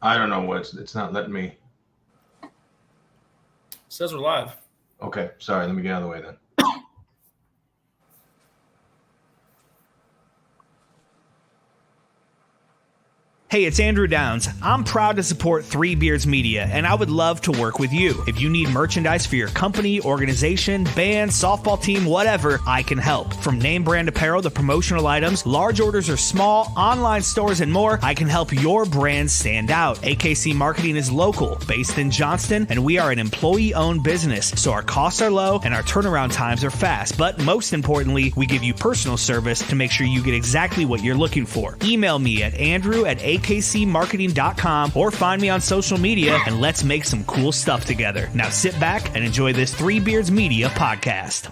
I don't know what it's not letting me. It says we're live. Okay, sorry. Let me get out of the way then. Hey, it's Andrew Downs. I'm proud to support Three Beards Media, and I would love to work with you. If you need merchandise for your company, organization, band, softball team, whatever, I can help. From name brand apparel to promotional items, large orders or small, online stores, and more, I can help your brand stand out. AKC Marketing is local, based in Johnston, and we are an employee-owned business, so our costs are low and our turnaround times are fast. But most importantly, we give you personal service to make sure you get exactly what you're looking for. Email me at andrew@akcmarketing.com or find me on social media, and let's make some cool stuff together. Now sit back and enjoy this Three Beards Media podcast.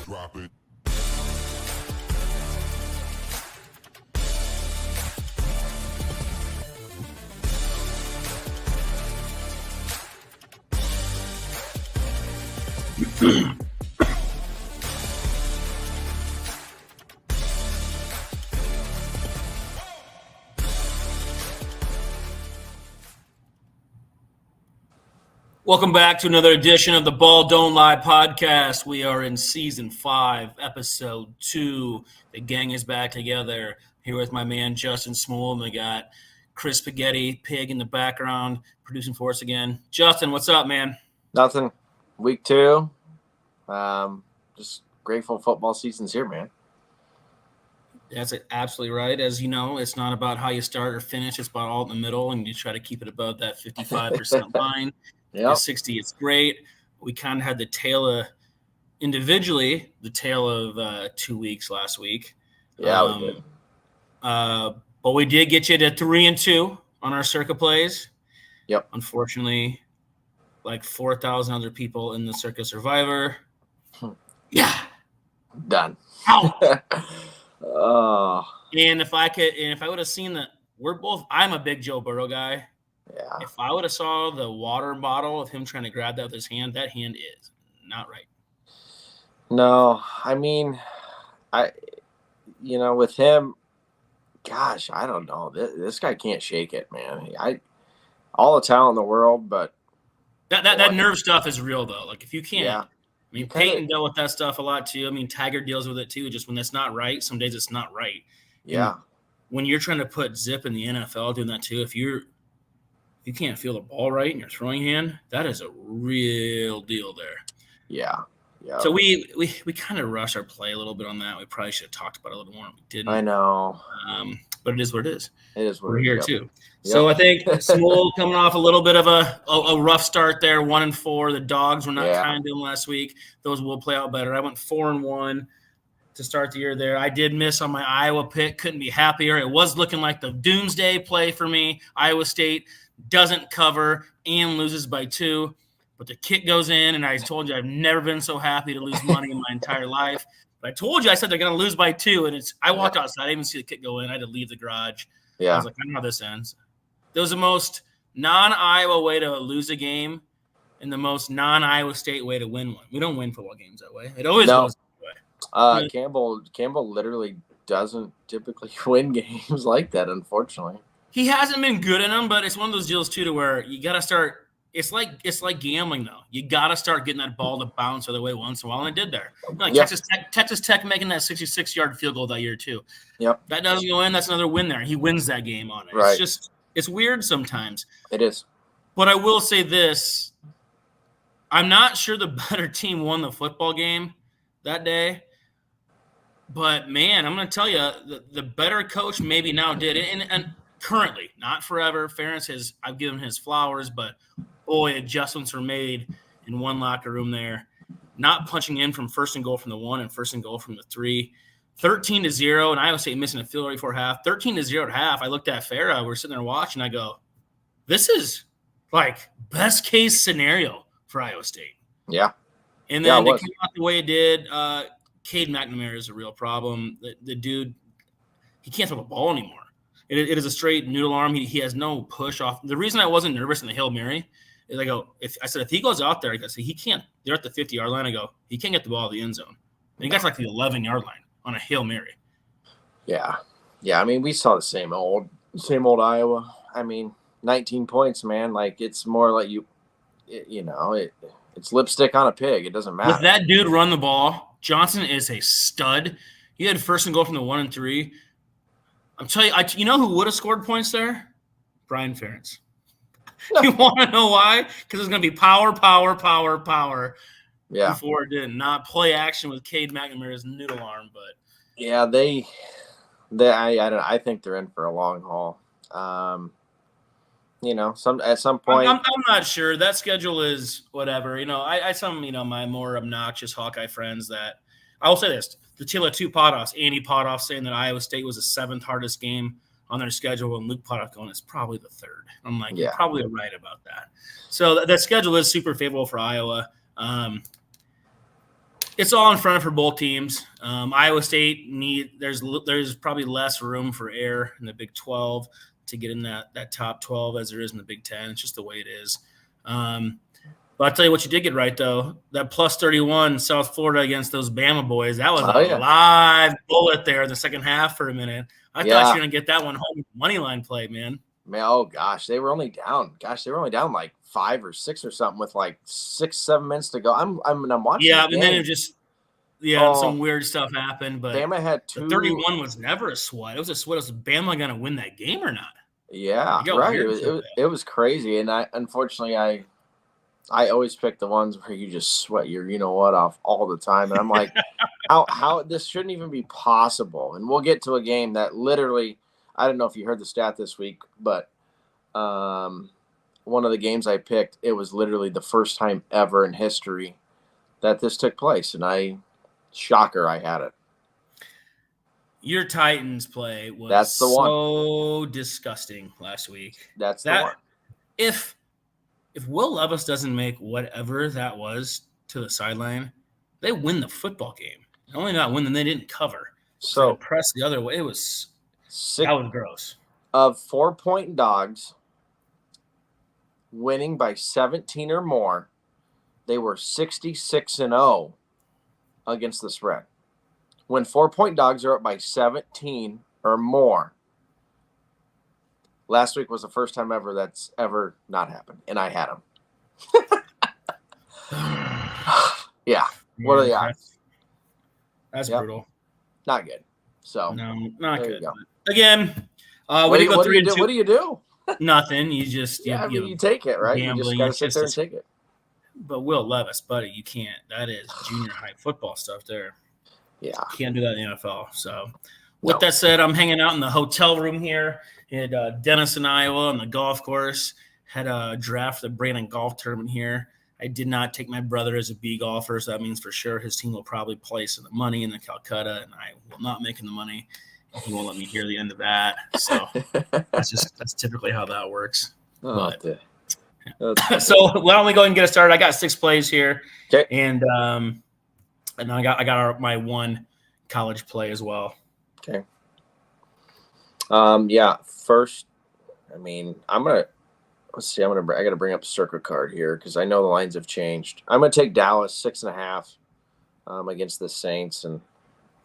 Drop it. Welcome back to another edition of the Ball Don't Lie podcast. We are in season 5, episode 2. The gang is back together. Here with my man Justin Small, and we got Chris Spaghetti Pig in the background producing for us again. Justin, what's up, man? Nothing. Week 2. Just grateful football season's here, man. That's absolutely right. As you know, it's not about how you start or finish. It's about all in the middle, and you try to keep it above that 55% line. Yeah, 60, it's great. We kind of had the tail of 2 weeks last week. Yeah, we did. But we did get you to 3-2 on our circuit plays. Yep. Unfortunately, like 4,000 other people in the Circuit Survivor. Yeah. Done. Ow. Oh, And if I would have seen that, I'm a big Joe Burrow guy. yeah. If I would have saw the water bottle of him trying to grab that with his hand, that hand is not right. No, I mean, with him, gosh, I don't know. This guy can't shake it, man. All the talent in the world, but That nerve stuff is real, though. Like, if you can't, yeah, I mean, Peyton dealt with that stuff a lot, too. I mean, Tiger deals with it, too. Just when that's not right, some days it's not right. yeah, And when you're trying to put zip in the NFL doing that, too, if you can't feel the ball right in your throwing hand, that is a real deal there. yeah. So we kind of rushed our play a little bit on that. We probably should have talked about it a little more. We didn't. I know. But it is what it is. It is what We're it here is. too. So I think Small coming off a little bit of a rough start there, 1-4. The Dogs were not kind to him last week. Those will play out better. I went 4-1 to start the year there. I did miss on my Iowa pick. Couldn't be happier. It was looking like the doomsday play for me. Iowa State doesn't cover and loses by 2. But the kick goes in, and I told you I've never been so happy to lose money in my entire life. But I told you, I said they're going to lose by 2, and I walked outside. I didn't even see the kick go in. I had to leave the garage. Yeah. I was like, I know how this ends. It was the most non-Iowa way to lose a game and the most non-Iowa State way to win one. We don't win football games that way. It always goes that way. Campbell literally doesn't typically win games like that, unfortunately. He hasn't been good in them, but it's one of those deals, too, to where you got to start – It's like gambling, though. You got to start getting that ball to bounce the other way once in a while, and it did there. Like Texas Tech making that 66-yard field goal that year, too. Yep. That doesn't go in. That's another win there. He wins that game on it. Right. It's weird sometimes. It is. But I will say this. I'm not sure the better team won the football game that day. But, man, I'm going to tell you, the better coach maybe now did. And currently, not forever. Ferentz I've given his flowers, but boy, adjustments were made in one locker room there. Not punching in from first and goal from the 1 and first and goal from the 3. 13-0, and Iowa State missing a field goal before half. 13-0 at half. I looked at Farah. We're sitting there watching. I go, this is like best case scenario for Iowa State. Yeah. And Yeah, then it to was. come out the way it did, Cade McNamara is a real problem. The dude, he can't throw the ball anymore. It is a straight noodle arm. He has no push off. The reason I wasn't nervous in the Hail Mary is if he goes out there, I said he can't. They're at the 50-yard line. I go, he can't get the ball to the end zone. And he got to like the 11-yard line on a Hail Mary. Yeah. Yeah, I mean, we saw the same old Iowa. I mean, 19 points, man. Like, it's more like it's lipstick on a pig. It doesn't matter. With that dude run the ball, Johnson is a stud. He had first and goal from the 1 and 3. I'm telling you, you know who would have scored points there? Brian Ferentz. You want to know why? Because it's going to be power. Yeah. Before it did not play action with Cade McNamara's noodle arm, but yeah, I think they're in for a long haul. At some point, I'm not sure. That schedule is whatever. I some my more obnoxious Hawkeye friends that I will say this: the tale of two Potoffs. Andy Potoff saying that Iowa State was the 7th hardest game on their schedule, and Luke Potoff going it's probably the 3rd. I'm like, You're probably right about that. So that schedule is super favorable for Iowa. It's all in front of for both teams. Iowa State there's probably less room for error in the Big 12 to get in that top 12 as there is in the Big 10. It's just the way it is. But I'll tell you what you did get right, though. That plus 31 South Florida against those Bama boys, that was a live bullet there in the second half for a minute. I thought you were going to get that one home money line play, man. Oh, gosh. They were only down. Like 5 or 6 or something with like 6-7 minutes to go. I'm watching. Yeah, and then it just some weird stuff happened. But Bama had 2. 31 was never a sweat. It was a sweat. Was Bama going to win that game or not? Yeah, right. It was crazy. And unfortunately, I always pick the ones where you just sweat your off all the time. And I'm like, how this shouldn't even be possible. And we'll get to a game that literally, I don't know if you heard the stat this week, but one of the games I picked, it was literally the first time ever in history that this took place. And I had it. Your Titans play was disgusting last week. That's the one. If Will Levis doesn't make whatever that was to the sideline, they win the football game. Not only not win, then they didn't cover. So press the other way. That was gross. Of 4-point dogs winning by 17 or more, they were 66-0 against the spread. When 4-point dogs are up by 17 or more, last week was the first time ever that's ever not happened, and I had them. Yeah. What are the odds? That's brutal. Not good. So no, not good. Again, what do you do? Nothing. You just you take it, right? You just gotta sit there and take it. But Will Levis, buddy, you can't. That is junior high football stuff there. Yeah. Can't do that in the NFL. So with that said, I'm hanging out in the hotel room here in Denison, Iowa on the golf course. Had a draft for the Brandon golf tournament here. I did not take my brother as a B golfer, so that means for sure his team will probably place the money in the Calcutta, and I will not make the money. He won't let me hear the end of that. So that's typically how that works. So why don't we go ahead and get it started? I got 6 plays here. Okay. And I got my 1 college play as well. Okay. First, I got to bring up Circa card here because I know the lines have changed. I'm going to take Dallas 6.5 against the Saints, and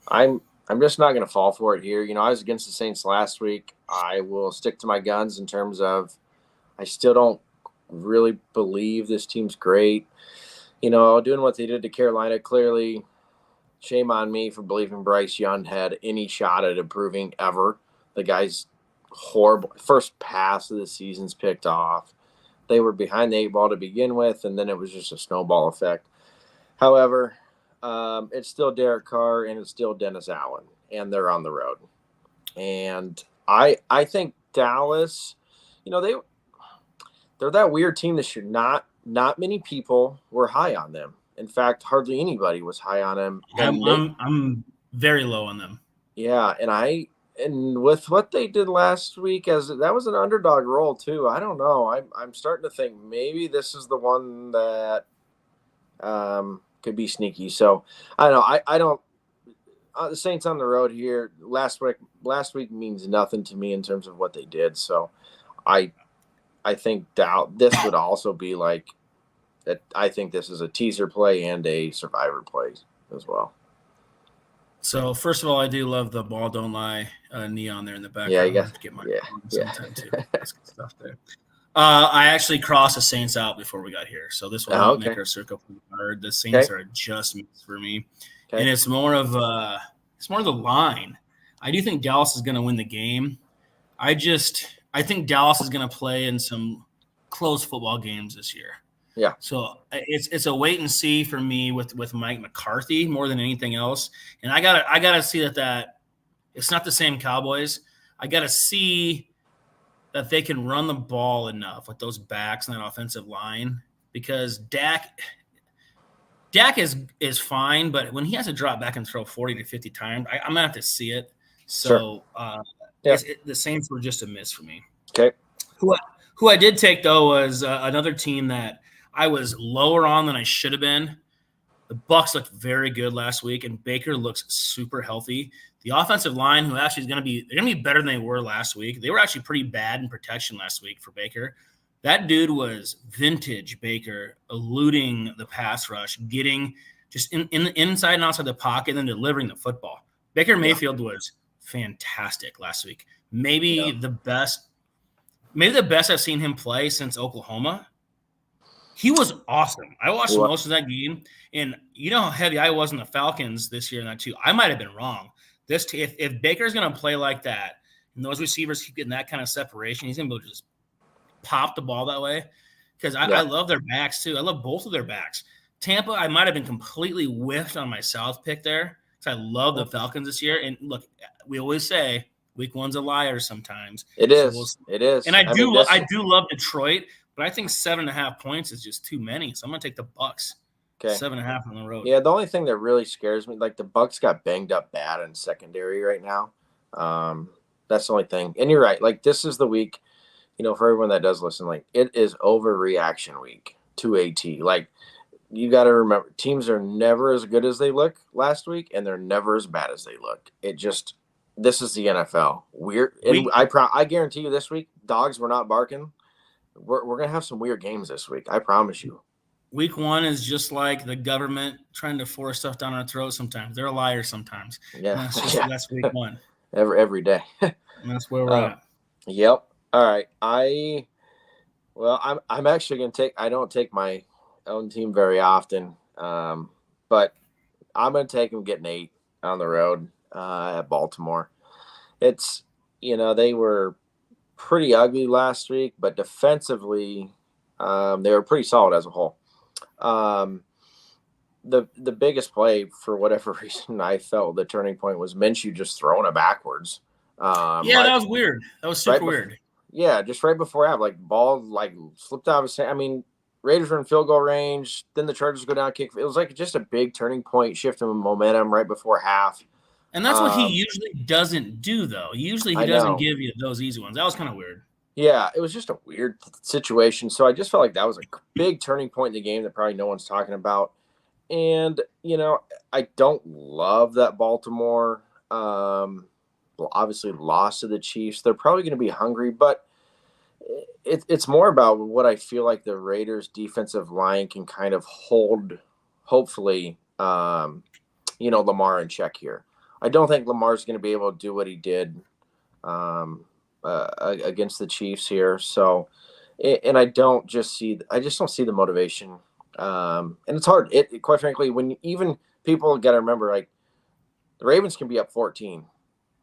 I'm just not going to fall for it here. I was against the Saints last week. I will stick to my guns in terms of I still don't really believe this team's great. Doing what they did to Carolina, clearly shame on me for believing Bryce Young had any shot at improving ever. The guy's horrible. First pass of the season's picked off. They were behind the 8 ball to begin with, and then it was just a snowball effect. However, it's still Derek Carr and it's still Dennis Allen, and they're on the road. And I think Dallas, they're that weird team this year. Not many people were high on them. In fact, hardly anybody was high on them. I'm very low on them. Yeah, and with what they did last week, as that was an underdog role too. I don't know. I'm starting to think maybe this is the one that could be sneaky. So I don't know. I don't. The Saints on the road here last week means nothing to me in terms of what they did. So I think this would also be like that. I think this is a teaser play and a survivor play as well. So first of all, I do love the ball don't lie neon there in the background. Yeah, you got to get my sometime too. That's good stuff there. I actually crossed the Saints out before we got here, so this will not make our circle hard. The Saints are adjustments for me, and it's more of the line. I do think Dallas is going to win the game. I think Dallas is going to play in some close football games this year. Yeah. So it's a wait and see for me with Mike McCarthy more than anything else. And I gotta see that it's not the same Cowboys. I gotta see that they can run the ball enough with those backs and that offensive line, because Dak is fine, but when he has to drop back and throw 40 to 50 times, I'm gonna have to see it. So the Saints were just a miss for me. Okay. Who I did take though was another team that I was lower on than I should have been. The Bucs looked very good last week, and Baker looks super healthy. The offensive line, who actually is going to be better than they were last week. They were actually pretty bad in protection last week for Baker. That dude was vintage Baker, eluding the pass rush, getting just in the inside and outside the pocket, and then delivering the football. Baker Mayfield was fantastic last week. Maybe the best I've seen him play since Oklahoma. He was awesome. I watched most of that game, and you know how heavy I was on the Falcons this year in that too. I might have been wrong. If Baker's going to play like that, and those receivers keep getting that kind of separation, he's going to be able to just pop the ball that way. Because I love their backs too. I love both of their backs. Tampa, I might have been completely whiffed on my South pick there, because I love the Falcons this year. And look, we always say week one's a liar sometimes. It is. It is. And I do love Detroit. But I think 7.5 points is just too many. So I'm going to take the Bucs. Okay. 7.5 on the road. Yeah, the only thing that really scares me, like the Bucs got banged up bad in secondary right now. That's the only thing. And you're right. Like this is the week, for everyone that does listen, like it is overreaction week to AT. Like you got to remember, teams are never as good as they look last week, and they're never as bad as they look. This is the NFL. I guarantee you this week, dogs were not barking. We're going to have some weird games this week. I promise you. Week one is just like the government trying to force stuff down our throats sometimes. They're liars sometimes. Yeah. That's week one. Every day. And that's where we're at. Yep. All right. I'm actually going to I don't take my own team very often, but I'm going to take them getting 8 on the road at Baltimore. It's, they were pretty ugly last week, but defensively, they were pretty solid as a whole. The biggest play, for whatever reason, I felt the turning point was Minshew just throwing it backwards. That was weird. That was super weird. Yeah, just right before half, ball slipped out of his hand. I mean, Raiders were in field goal range. Then the Chargers go down, kick. It was just a big turning point, shift in momentum right before half. And that's what he usually doesn't do, though. Usually he doesn't give you those easy ones. That was kind of weird. Yeah, it was just a weird situation. So I just felt like that was a big turning point in the game that probably no one's talking about. And, I don't love that Baltimore obviously lost to the Chiefs. They're probably going to be hungry, but it's more about what I feel like the Raiders' defensive line can kind of hold, hopefully, Lamar in check here. I don't think Lamar's going to be able to do what he did against the Chiefs here. So, and I just don't see the motivation. And it's hard. Quite frankly, when even people got to remember, the Ravens can be up 14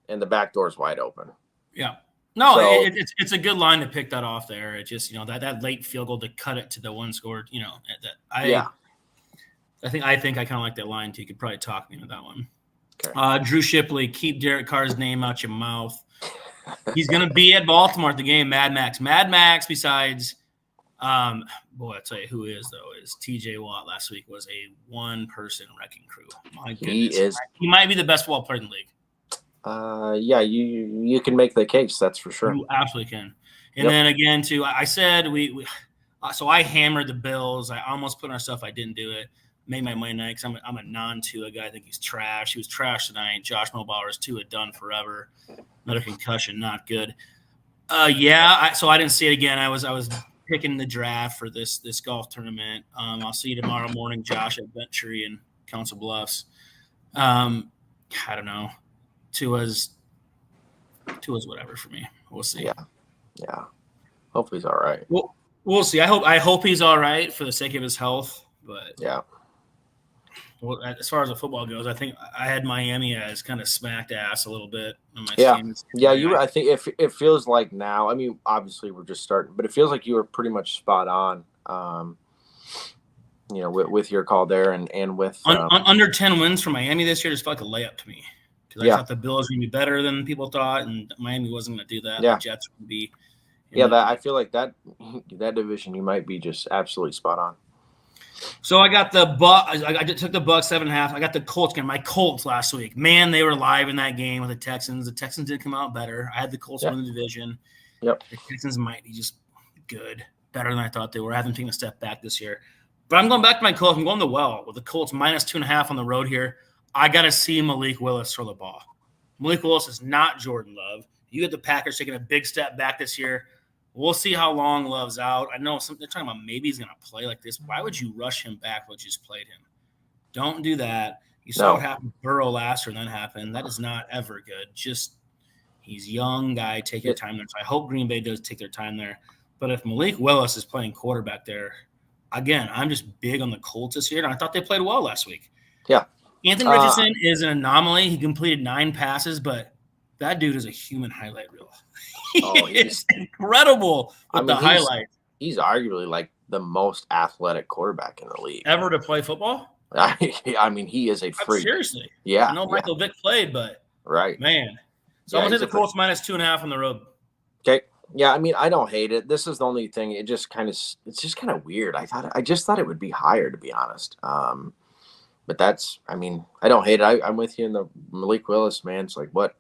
and the back door is wide open. Yeah. No, so, it's a good line to pick that off there. It just, that late field goal to cut it to the one scored, I think I kind of like that line too. You could probably talk me into that one. Okay. Drew Shipley, keep Derek Carr's name out your mouth. He's going to be at Baltimore at the game. Mad Max. Besides, I tell you who is TJ Watt last week was a one-person wrecking crew. My goodness. He might be the best football player in the league. You can make the case. That's for sure. You absolutely can. And then again, too, I said So I hammered the Bills. I almost put on our stuff. I didn't do it. Made my money night because I'm a non-Tua guy. I think he's trash. He was trash tonight. Josh Mulbauer is Tua done forever. Another concussion, not good. So I didn't see it again. I was picking the draft for this golf tournament. I'll see you tomorrow morning, Josh, at Bentry and Council Bluffs. I don't know. Tua's whatever for me. We'll see. Yeah. Hopefully he's all right. We'll see. I hope he's all right for the sake of his health. But yeah. Well, as far as the football goes, I think I had Miami as kind of smacked ass a little bit on my teams. Yeah, I think it feels like now. I mean, obviously we're just starting, but it feels like you were pretty much spot on. With your call there and with under 10 wins for Miami this year just felt like a layup to me because I thought the Bills were going to be better than people thought, and Miami wasn't going to do that. Yeah. The Jets would be. I feel like that division you might be just absolutely spot on. So I got the I took the Bucs 7.5. I got the Colts game. My Colts last week, man, they were live in that game with the Texans. The Texans did come out better. I had the Colts win the division. Yep. The Texans might be just good, better than I thought they were. I haven't taken a step back this year, but I'm going back to my Colts. I'm going the well with the Colts minus 2.5 on the road here. I got to see Malik Willis throw the ball. Malik Willis is not Jordan Love. You get the Packers taking a big step back this year. We'll see how long Love's out. I know they're talking about maybe he's going to play like this. Why would you rush him back when you just played him? Don't do that. You saw what happened to Burrow last year and then happened. That is not ever good. Just he's young guy. Take your time there. So I hope Green Bay does take their time there. But if Malik Willis is playing quarterback there, again, I'm just big on the Colts this year. And I thought they played well last week. Yeah. Anthony Richardson is an anomaly. He completed 9 passes, but that dude is a human highlight reel. It's incredible with the highlights. He's arguably like the most athletic quarterback in the league. Ever to play football? I mean, he is a freak. Seriously. Yeah. I know Michael Vick played, but man. So I'm going to take the Colts minus 2.5 on the road. Okay. Yeah, I mean, I don't hate it. This is the only thing. It's just kind of weird. I just thought it would be higher, to be honest. But I don't hate it. I'm with you in the Malik Willis, man. It's like, what?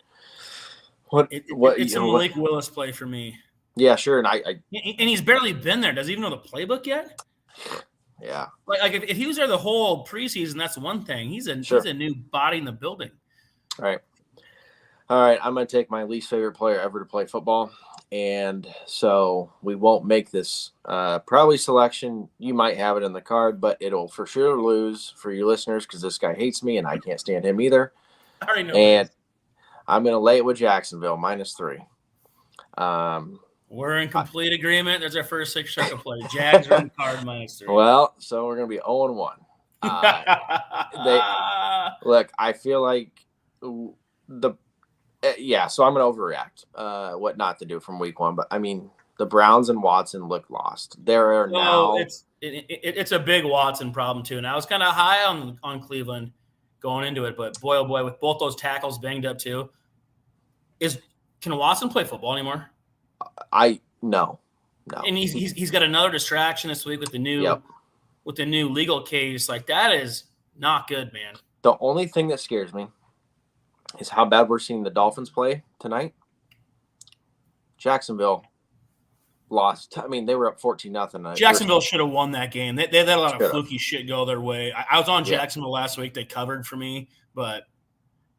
It's a Malik Willis play for me. Yeah, sure. And and he's barely been there. Does he even know the playbook yet? Yeah. Like if he was there the whole preseason, that's one thing. He's a new body in the building. All right. I'm going to take my least favorite player ever to play football. And so we won't make this probably selection. You might have it in the card, but it'll for sure lose for you listeners because this guy hates me and I can't stand him either. I already know. And I'm going to lay it with Jacksonville, -3. We're in complete agreement. There's our first 6-circle play. Jags are in card -3. Well, so we're going to be 0-1. Look, I feel like so I'm going to overreact what not to do from week 1. But, I mean, the Browns and Watson look lost. It's a big Watson problem, too. And I was kind of high on Cleveland going into it, but boy, oh boy, with both those tackles banged up too, can Watson play football anymore? No. And he's got another distraction this week with the new legal case. Like that is not good, man. The only thing that scares me is how bad we're seeing the Dolphins play tonight. Jacksonville lost. I mean, they were up 14-0. Jacksonville should have won that game. They had a lot of fluky shit go their way. I was on Jacksonville last week. They covered for me, but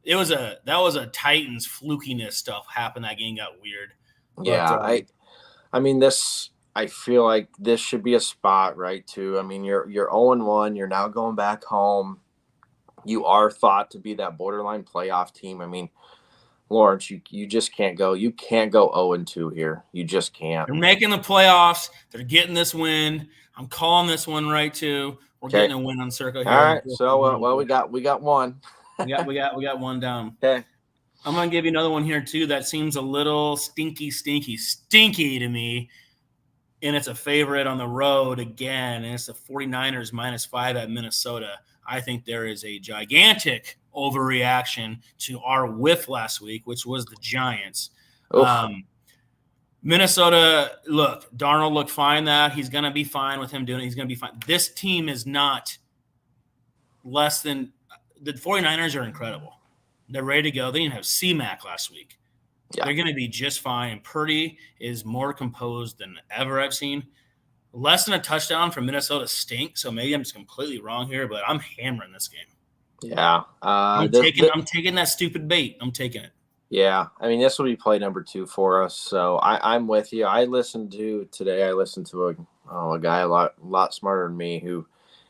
that was a Titans flukiness stuff happened. That game got weird. Yeah, but, I feel like this should be a spot, right? Too. I mean, you're 0-1. You're now going back home. You are thought to be that borderline playoff team. I mean, Lawrence, you just can't go. You can't go 0-2 here. You just can't. They're making the playoffs. They're getting this win. I'm calling this one right too. We're getting a win on Circa here. All right. So we got one. we got one down. Okay. I'm gonna give you another one here too. That seems a little stinky to me. And it's a favorite on the road again. And it's the 49ers -5 at Minnesota. I think there is a gigantic overreaction to our whiff last week, which was the Giants. Minnesota, look, Darnold looked fine. He's going to be fine with him doing it. He's going to be fine. This team is not less than – the 49ers are incredible. They're ready to go. They didn't have C-Mac last week. Yeah. They're going to be just fine. Purdy is more composed than ever I've seen. less than a touchdown from Minnesota stinks. So maybe I'm just completely wrong here, but I'm hammering this game. Yeah. I'm taking that stupid bait. I'm taking it. Yeah. I mean, this will be play number 2 for us. So I'm with you. I listened to a guy a lot smarter than me who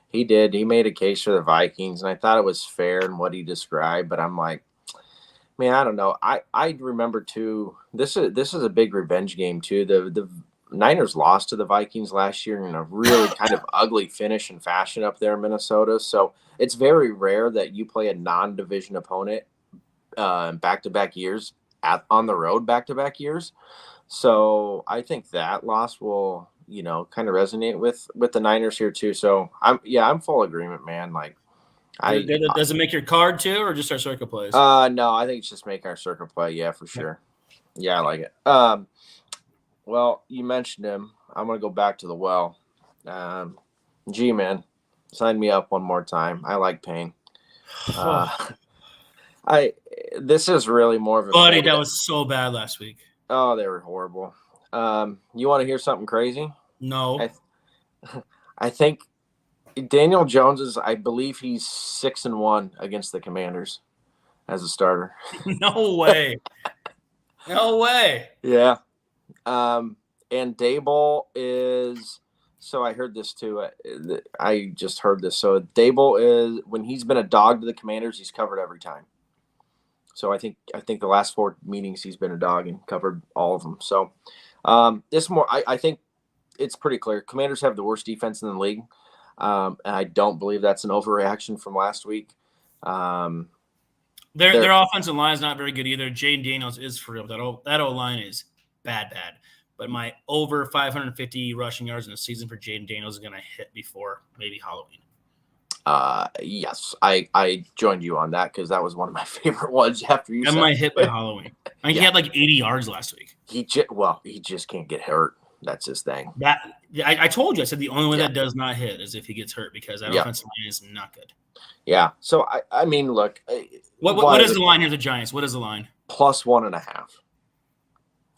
he made a case for the Vikings, and I thought it was fair in what he described, but I'm like, man, I don't know. I remember too, this is a big revenge game too. The Niners lost to the Vikings last year in a really kind of ugly finish and fashion up there in Minnesota. So it's very rare that you play a non-division opponent back-to-back years on the road back-to-back years. So I think that loss will, kind of resonate with the Niners here too. So I'm full agreement, man. Like, does it make your card too, or just our circuit plays? No, I think it's just make our circuit play. Yeah, for sure. Yeah, I like it. Well, you mentioned him. I'm gonna go back to the well. G-Man, sign me up one more time. I like Payne. This is really more of a buddy. That was so bad last week. Oh, they were horrible. You want to hear something crazy? No. I think Daniel Jones I believe he's 6-1 against the Commanders as a starter. No way. No way. Yeah. And Dable is, so I heard this too. I just heard this. So Dable is, when he's been a dog to the Commanders, he's covered every time. So I think the last 4 meetings he's been a dog and covered all of them. So I think it's pretty clear. Commanders have the worst defense in the league. And I don't believe that's an overreaction from last week. Their offensive line is not very good either. Jaden Daniels is for real. That O-line is bad. But my over 550 rushing yards in a season for Jaden Daniels is going to hit before maybe Halloween. Yes, I joined you on that because that was one of my favorite ones after you said. That might hit by Halloween. He had like 80 yards last week. He just can't get hurt. That's his thing. I told you. I said the only way that does not hit is if he gets hurt because that offensive line is not good. Yeah. So I mean, look. What is the line here? The Giants. What is the line? +1.5.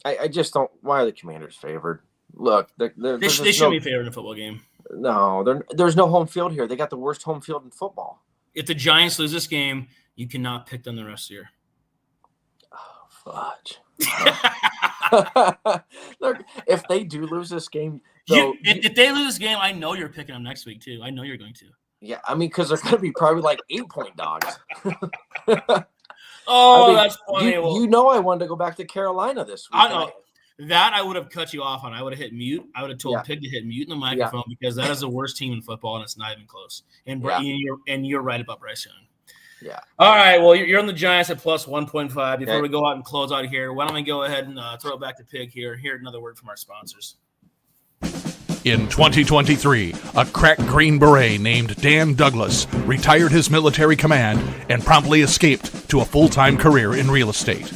I just don't. Why are the Commanders favored? Look, they should be favored in a football game. No, there's no home field here. They got the worst home field in football. If the Giants lose this game, you cannot pick them the rest of the year. Oh, fudge. If they do lose this game, if they lose this game, I know you're picking them next week too. I know you're going to. Yeah, I mean, because they're going to be probably like 8-point dogs. That's funny. I wanted to go back to Carolina this week. I know. That I would have cut you off on. I would have hit mute. I would have told Pig to hit mute in the microphone because that is the worst team in football, and it's not even close. And you're right about Bryce Young. Yeah. All right. Well, you're on the Giants at +1.5. Before we go out and close out here, why don't we go ahead and throw it back to Pig here and hear another word from our sponsors. In 2023, a crack Green Beret named Dan Douglas retired his military command and promptly escaped to a full-time career in real estate.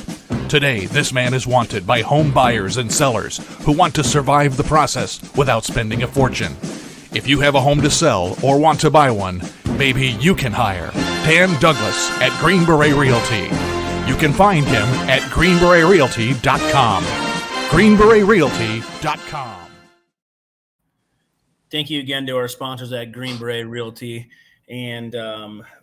Today, this man is wanted by home buyers and sellers who want to survive the process without spending a fortune. If you have a home to sell or want to buy one, maybe you can hire Dan Douglas at Green Beret Realty. You can find him at greenberetrealty.com. greenberetrealty.com. Thank you again to our sponsors at Green Beret Realty and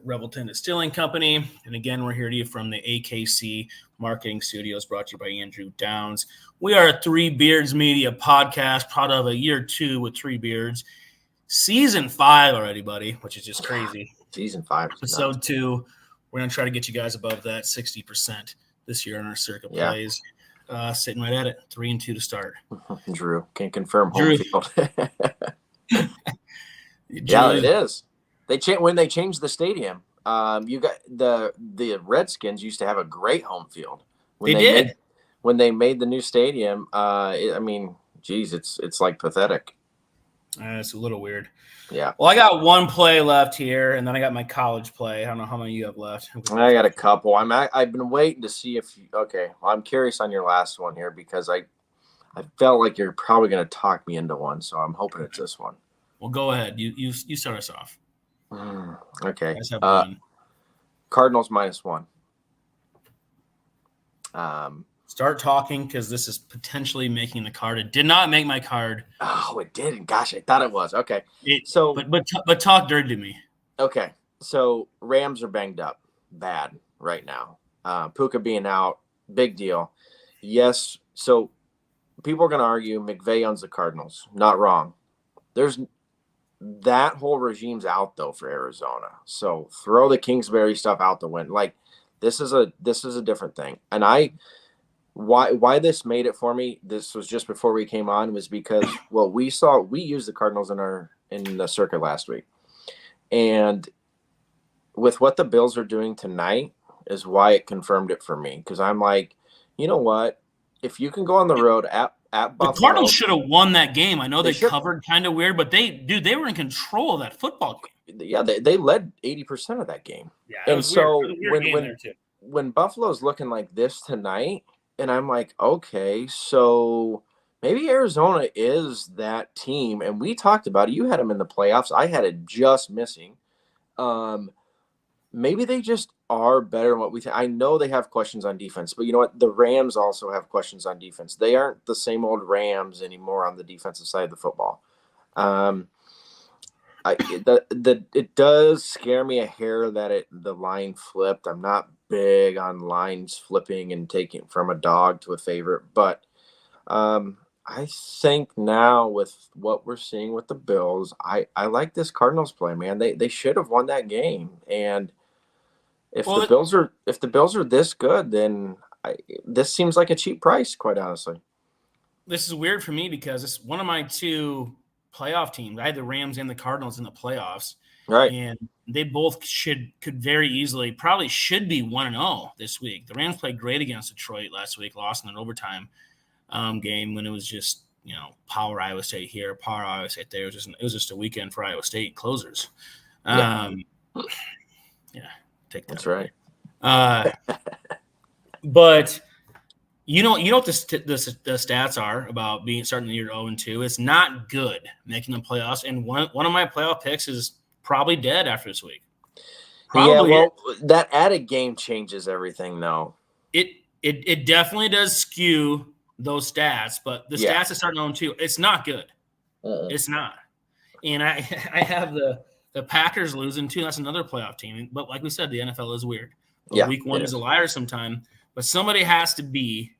Revelton Distilling Company. And again, we're here to you from the AKC Marketing Studios, brought to you by Andrew Downs. We are a Three Beards Media podcast, part of a year 2 with Three Beards. Season 5 already, buddy, which is just crazy. Season 5. Episode 2. We're going to try to get you guys above that 60% this year in our circuit plays. Sitting right at it, 3-2 to start. Drew can confirm home field. Yeah, it is. When they changed the stadium, you got the Redskins used to have a great home field. When they made the new stadium, it's like pathetic. It's a little weird. Yeah. Well, I got one play left here, and then I got my college play. I don't know how many you have left. I got a couple. I've been waiting to see if I'm curious on your last one here because I felt like you're probably going to talk me into one, so I'm hoping it's this one. Well, go ahead. You start us off. Okay. I just have one. Cardinals -1. Start talking because this is potentially making the card. It did not make my card. Oh, it didn't. Gosh, I thought it was. Okay. But talk dirty to me. Okay. So Rams are banged up bad right now. Puka being out, big deal. Yes. So people are going to argue McVay owns the Cardinals. Not wrong. There's that whole regime's out though for Arizona. So throw the Kingsbury stuff out the window. Like this is a different thing. And why this made it for me, this was just before we came on, was because we used the Cardinals in the circuit last week. And with what the Bills are doing tonight is why it confirmed it for me. Because I'm like, you know what? If you can go on the road at Buffalo. The Cardinals should have won that game. I know they covered kind of weird, but they were in control of that football game. Yeah, they led 80% of that game. Yeah, and so when Buffalo's looking like this tonight, and I'm like, okay, so maybe Arizona is that team. And we talked about it. You had them in the playoffs. I had it just missing. Maybe they just are better than what we think. I know they have questions on defense, but you know what? The Rams also have questions on defense. They aren't the same old Rams anymore on the defensive side of the football. It does scare me a hair that the line flipped. I'm not big on lines flipping and taking from a dog to a favorite, but I think now with what we're seeing with the Bills, I like this Cardinals play, man. They should have won that game. And if the Bills are this good, then this seems like a cheap price, quite honestly. This is weird for me because it's one of my two playoff teams. I had the Rams and the Cardinals in the playoffs. Right. And they both could very easily probably should be 1-0 this week. The Rams played great against Detroit last week, lost in an overtime game when it was just, power Iowa State here, power Iowa State there. It was just a weekend for Iowa State closers. Yeah, take that. That's right. But you know what the stats are about starting the year 0-2. It's not good making the playoffs, and one of my playoff picks is probably dead after this week. That added game changes everything, though. It definitely does skew those stats, but the stats are starting 0-2. It's not good. It's not. And I have the Packers losing too. That's another playoff team. But like we said, the NFL is weird. Week one is a liar sometime. But somebody has to be.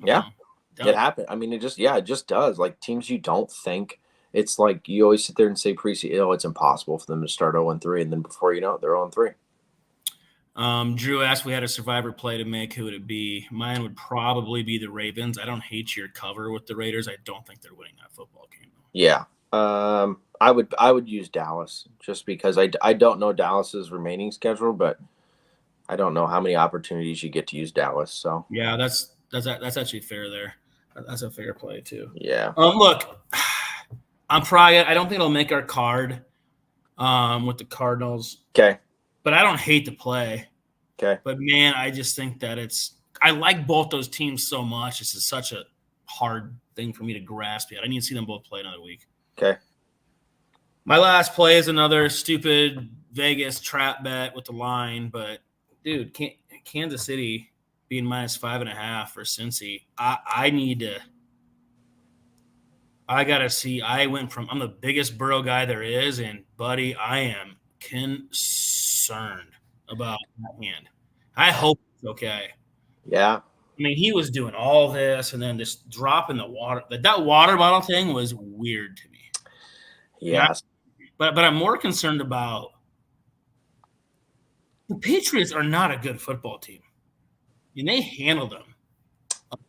It happened. I mean, it just does. Like teams you don't think. It's like you always sit there and say preseason, it's impossible for them to start 0-3, and then before you know it, they're 0-3. Drew asked if we had a survivor play to make. Who would it be? Mine would probably be the Ravens. I don't hate your cover with the Raiders. I don't think they're winning that football game. Yeah. I would use Dallas just because I don't know Dallas's remaining schedule, but I don't know how many opportunities you get to use Dallas. So yeah, that's actually fair there. That's a fair play too. Yeah. Look, I don't think it'll make our card with the Cardinals. Okay. But I don't hate the play. Okay. But man, I just think that I like both those teams so much. This is such a hard thing for me to grasp yet. I need to see them both play another week. Okay. My last play is another stupid Vegas trap bet with the line, but dude, Kansas City being -5.5 for Cincy. I gotta see. I'm the biggest Burrow guy there is, and buddy, I am concerned about that hand. I hope it's okay. Yeah. I mean, he was doing all this and then just dropping the water. That water bottle thing was weird to me. Yes. But I'm more concerned about the Patriots are not a good football team. And they handled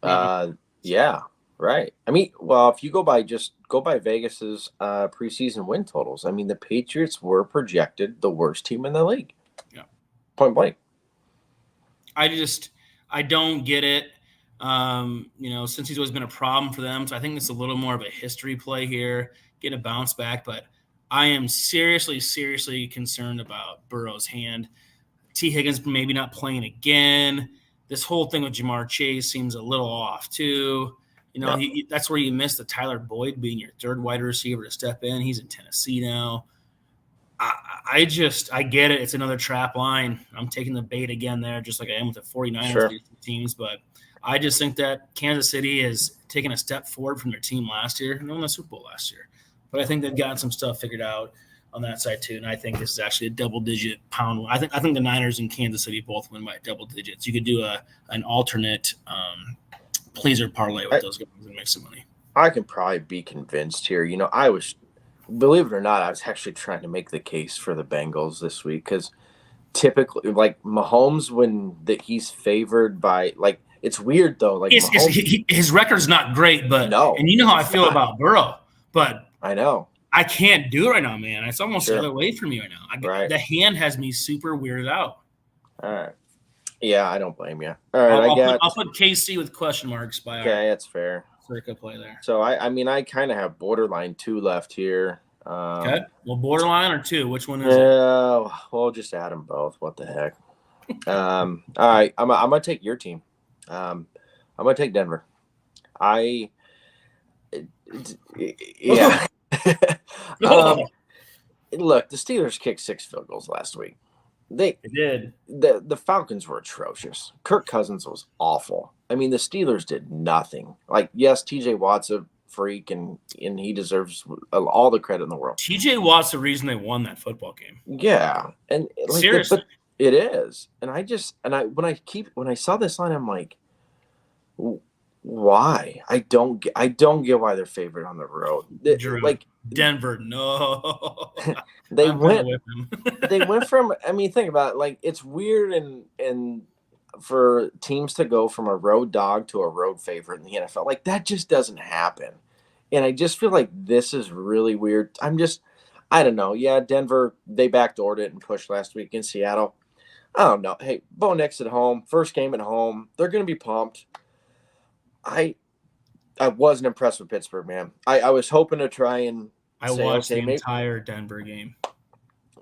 them. Yeah, right. I mean, well, if you go by Vegas's preseason win totals, I mean, the Patriots were projected the worst team in the league. Yeah. Point blank. I don't get it. Since he's always been a problem for them. So I think it's a little more of a history play here, get a bounce back. But I am seriously, seriously concerned about Burrow's hand. T. Higgins maybe not playing again. This whole thing with Jamar Chase seems a little off too. That's where you miss the Tyler Boyd being your third wide receiver to step in. He's in Tennessee now. I get it. It's another trap line. I'm taking the bait again there, just like I am with the 49ers Sure. teams. But I just think that Kansas City has taken a step forward from their team last year. And they won the Super Bowl last year. But I think they've gotten some stuff figured out on that side too. And I think this is actually a double-digit pound. I think the Niners and Kansas City both win by double digits. You could do an alternate pleaser parlay with those guys and make some money. I can probably be convinced here. Believe it or not, I was actually trying to make the case for the Bengals this week because typically, like Mahomes, he's favored by it's weird though. Like his record's not great, but no, and you know how I feel about Burrow, but I know I can't do it right now, man. It's almost the other way for me right now. Right. The hand has me super weirded out. All right. Yeah, I don't blame you. All right, I'll put KC with question marks by okay, that's fair. Circa play there. So I kind of have borderline 2 left here. Okay. Well, borderline or 2? Which one is it? We'll just add them both. What the heck? All right, I'm gonna take your team. I'm gonna take Denver. Yeah. Look, the Steelers kicked 6 field goals last week. They did. The Falcons were atrocious. Kirk Cousins was awful. I mean, the Steelers did nothing. Like, yes, TJ Watt's a freak, and he deserves all the credit in the world. TJ Watt's the reason they won that football game. Yeah, and seriously, but it is. And when I saw this line, I'm like, why? I don't get why they're favored on the road. Denver, no. they went from. I mean, think about it. It's weird and for teams to go from a road dog to a road favorite in the NFL. That just doesn't happen. And I just feel like this is really weird. I don't know. Yeah, Denver, they backdoored it and pushed last week in Seattle. I don't know. Hey, Bo Nix at home, first game at home. They're going to be pumped. I wasn't impressed with Pittsburgh, man. I was hoping to try and watched the entire Denver game.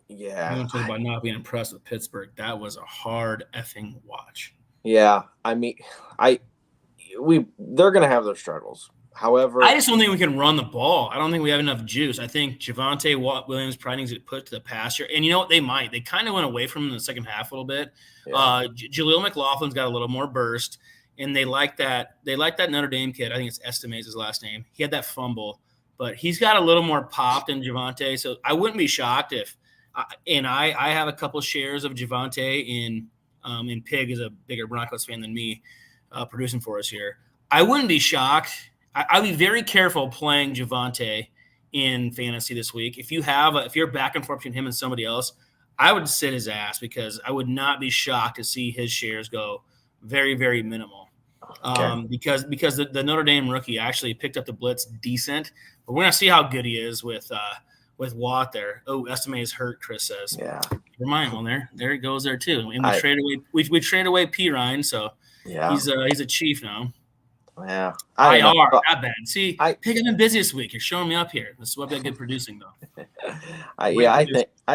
Yeah. You want to talk about not being impressed with Pittsburgh. That was a hard effing watch. Yeah. I mean, they're going to have their struggles. However, I just don't think we can run the ball. I don't think we have enough juice. I think Javonte Williams probably needs to get put to the pasture. And you know what? They might. They kind of went away from him in the second half a little bit. Yeah. Jaleel McLaughlin's got a little more burst, and they like that. They like that Notre Dame kid. I think it's Estime's his last name. He had that fumble, but he's got a little more pop than Javonte. So I wouldn't be shocked if I have a couple shares of Javonte in Pig is a bigger Broncos fan than me, producing for us here. I wouldn't be shocked. I'd be very careful playing Javonte in fantasy this week. If you're back and forth between him and somebody else, I would sit his ass because I would not be shocked to see his shares go very, very minimal. Okay. Because the Notre Dame rookie actually picked up the blitz decent, but we're gonna see how good he is with Watt there. Oh, Estime is hurt, Chris says. Yeah. Never mind. Well, there it goes there too. And we traded away P. Ryan, so yeah, he's a Chief now. Yeah, IR, not bad. See, Pig, I've been busy this week. You're showing me up here. This is what I get producing, though. I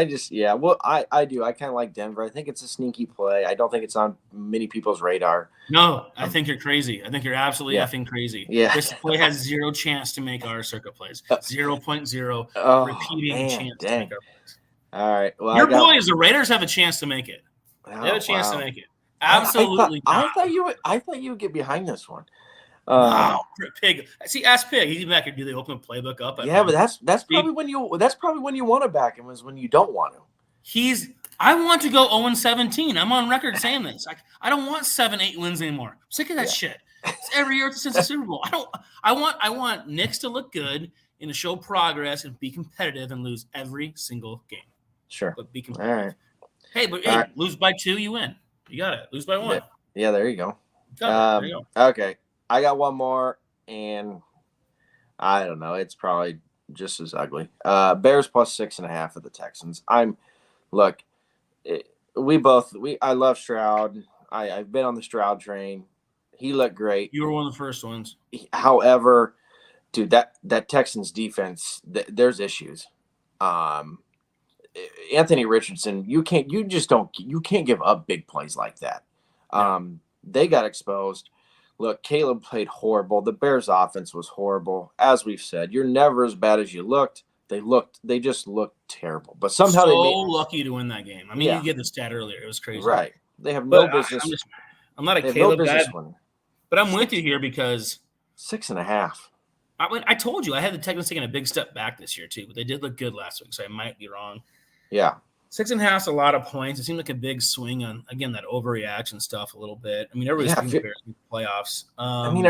do. I kind of like Denver. I think it's a sneaky play. I don't think it's on many people's radar. No, I think you're crazy. I think you're absolutely effing crazy. Yeah. This play has zero chance to make our circuit plays. 0.0 repeating chance to make our plays. All right. Well, your boys, the Raiders, have a chance to make it. They have a chance to make it. Absolutely. I thought you would get behind this one. Pig. See, ask Pig. He's back here. Do they open the playbook up? But that's probably when you want to back him is when you don't want to. I want to go 0-17. I'm on record saying this. I don't want 7-8 wins anymore. I'm sick of that shit. It's every year since the Super Bowl. I want Knicks to look good and to show progress and be competitive and lose every single game. Sure. But be competitive. All right. Hey, lose by 2, you win. You got it. Lose by 1. Yeah, there you go. There you go. Okay. I got one more, and I don't know. It's probably just as ugly. Bears plus 6.5 at the Texans. I love Stroud. I've been on the Stroud train. He looked great. You were one of the first ones. However, dude, that Texans defense, there's issues. Anthony Richardson, you can't give up big plays like that. They got exposed. Look, Caleb played horrible. The Bears' offense was horrible. As we've said, you're never as bad as you looked. They just looked terrible. But somehow so they made lucky to win that game. I mean, Yeah. you get the stat earlier. It was crazy. right. They have But no business. I'm not a They have no Caleb guy, business winning. but I'm with you here because 6.5. I told you I had the Texans taking a big step back this year too, but they did look good last week, so I might be wrong. Yeah. 6.5 is a lot of points. It seemed like a big swing on, again, that overreaction stuff a little bit. I mean, everybody's thinking Bears in the playoffs. I mean,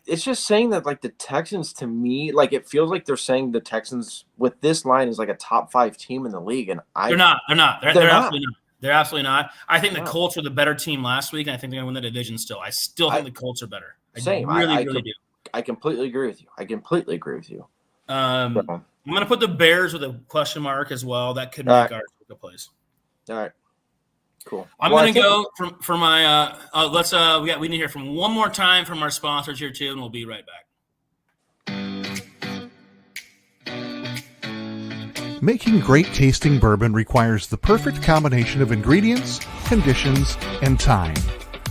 it's just saying that like the Texans, to me, like it feels like they're saying the Texans with this line is like a top 5 team in the league, and they're not. They're not. absolutely not. They're absolutely not. I think the No. Colts were the better team last week, and I think they're going to win the division still. I still think the Colts are better. Same. I really do. I completely agree with you. I'm going to put the Bears with a question mark as well. That could All make right. our place. All right. Cool. I'm going to go for my we need to hear from one more time from our sponsors here too, and we'll be right back. Making great tasting bourbon requires the perfect combination of ingredients, conditions, and time.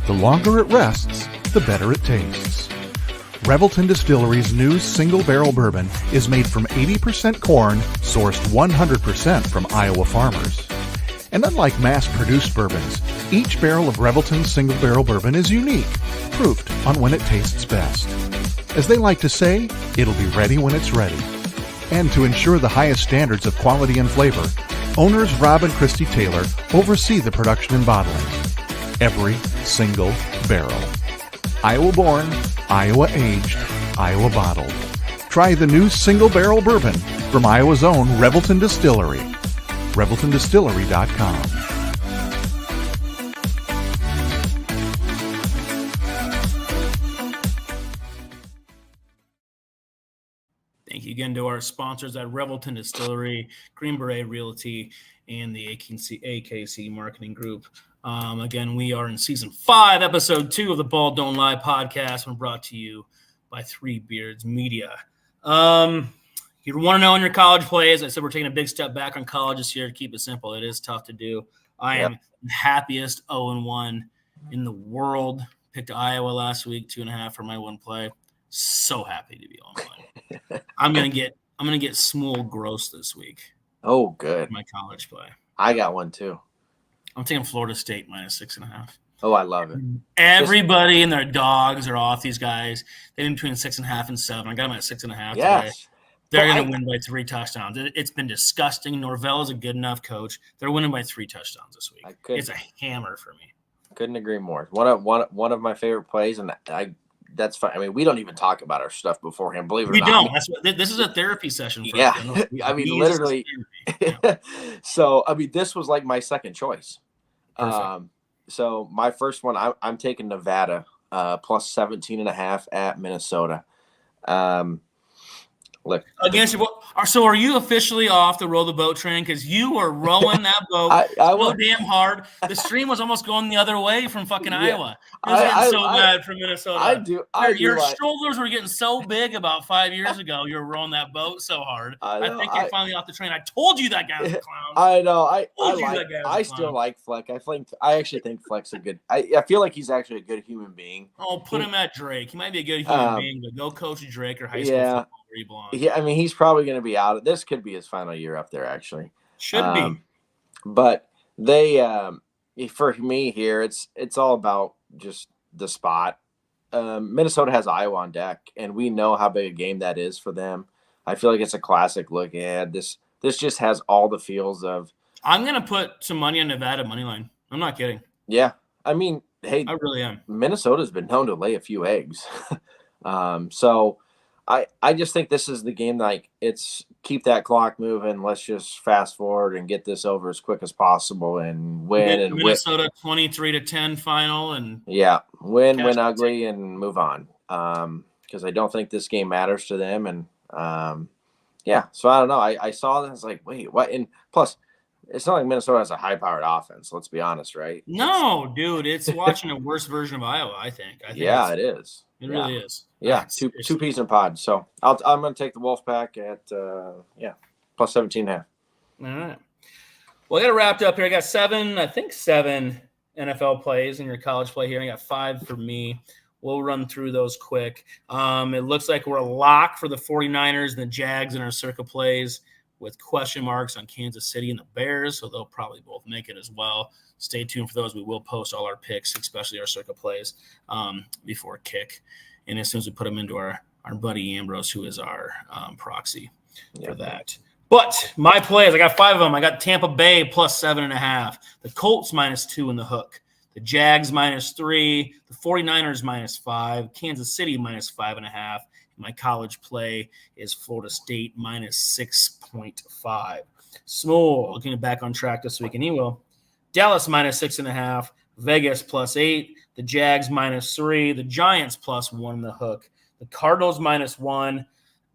The longer it rests, the better it tastes. Revelton Distillery's new single barrel bourbon is made from 80% corn, sourced 100% from Iowa farmers. And unlike mass-produced bourbons, each barrel of Revelton's single barrel bourbon is unique, proofed on when it tastes best. As they like to say, it'll be ready when it's ready. And to ensure the highest standards of quality and flavor, owners Rob and Christy Taylor oversee the production and bottling. Every single barrel. Iowa born, Iowa aged, Iowa bottled. Try the new single barrel bourbon from Iowa's own Revelton Distillery. ReveltonDistillery.com. Thank you again to our sponsors at Revelton Distillery, Green Beret Realty, and the AKC Marketing Group. Again, we are in season 5, episode 2 of the Ball Don't Lie podcast, and brought to you by Three Beards Media. You want to know in your college plays, I said we're taking a big step back on college this year. To keep it simple, it is tough to do. I am the happiest 0-1 in the world. Picked Iowa last week, 2.5 for my one play. So happy to be 0-1. I'm gonna get Smule gross this week. Oh, good. My college play. I got one too. I'm taking Florida State -6.5. Oh, I love it. Everybody and their dogs are off these guys. They've been between 6.5 and 7. I got them at 6.5 today. Yes. They're going to win by 3 touchdowns. It's been disgusting. Norvell is a good enough coach. They're winning by 3 touchdowns this week. It's a hammer for me. Couldn't agree more. One of my favorite plays, and that's fine. I mean, we don't even talk about our stuff beforehand. Believe it or not. We don't. This is a therapy session. For Yeah. us. I mean, literally. Yeah. So, I mean, this was like my second choice. Perfect. So my first one, I'm taking Nevada plus 17.5 at Minnesota. Look, Against you. So are you officially off the row the boat train? Because you were rowing that boat so damn hard. The stream was almost going the other way from fucking Iowa. It was getting so bad from Minnesota. Your shoulders were getting so big about 5 years ago. You were rowing that boat so hard. I think you're finally off the train. I told you that guy was a clown. I know. I still like Fleck. I actually think Fleck's a good. I feel like he's actually a good human being. Oh, put him at Drake. He might be a good human being, but go coach Drake or high school football where he belongs. Yeah, I mean, he's probably going to be out. This could be his final year up there, actually. Should be. But they, for me here, it's all about just the spot. Minnesota has Iowa on deck, and we know how big a game that is for them. I feel like it's a classic look ahead. This just has all the feels of. I'm going to put some money on Nevada money line. I'm not kidding. Yeah, I mean, hey, I really am. Minnesota's been known to lay a few eggs, so. I just think this is the game, like, it's keep that clock moving. Let's just fast forward and get this over as quick as possible and win. And Minnesota 23-10 final. And win ugly and move on. Because I don't think this game matters to them. And, so I don't know. I saw this, like, wait, what? And plus, it's not like Minnesota has a high-powered offense. Let's be honest, right? No, dude. It's watching a worse version of Iowa, I think. It is. It really is. Yeah, two peas in a pod. So I'm going to take the Wolfpack at plus 17.5. All right. Well, I got it wrapped up here. I got 7 NFL plays in your college play here. I got 5 for me. we'll run through those quick. It looks like we're a lock for the 49ers and the Jags in our circa plays, with question marks on Kansas City and the Bears, so they'll probably both make it as well. Stay tuned for those. We will post all our picks, especially our circa plays, before kick. And as soon as we put them into our buddy Ambrose, who is our proxy for that. But my plays, I got 5 of them. I got Tampa Bay plus 7.5. The Colts -2 in the hook. The Jags -3. The 49ers -5. Kansas City -5.5. My college play is Florida State -6.5. Small, looking back on track this week, and he will. Dallas -6.5. Vegas +8. The Jags -3. The Giants +1 in the hook. The Cardinals -1.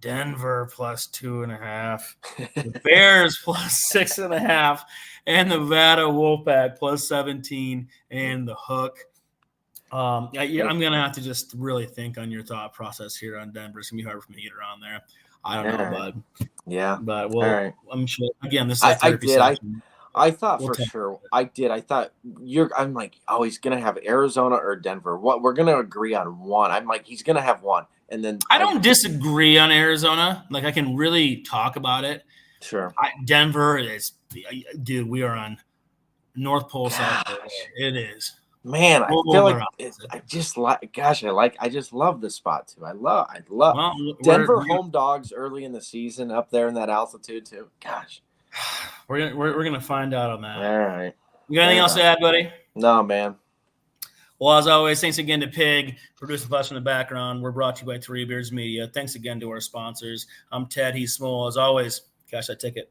Denver +2.5. The Bears +6.5. And the Nevada Wolfpack +17 in the hook. I'm going to have to just really think on your thought process here on Denver. It's going to be hard for me to get around there. I don't know, bud. Yeah. But right. I'm sure, again, this is a therapy session. I thought for sure. I did. I thought I'm like, oh, he's going to have Arizona or Denver. What? We're going to agree on one. I'm like, he's going to have one. And then I don't disagree on Arizona. Like, I can really talk about it. Sure. Denver is, dude, we are on North Pole side. It is. Man, I feel like I just love this spot too. I love Denver home dogs early in the season up there in that altitude too. Gosh, we're gonna find out on that. All right. You got anything else to add, buddy? No, man. Well, as always, thanks again to Pig, producing plus in the background. We're brought to you by Three Beards Media. Thanks again to our sponsors. I'm Ted. He's Small. As always, cash that ticket.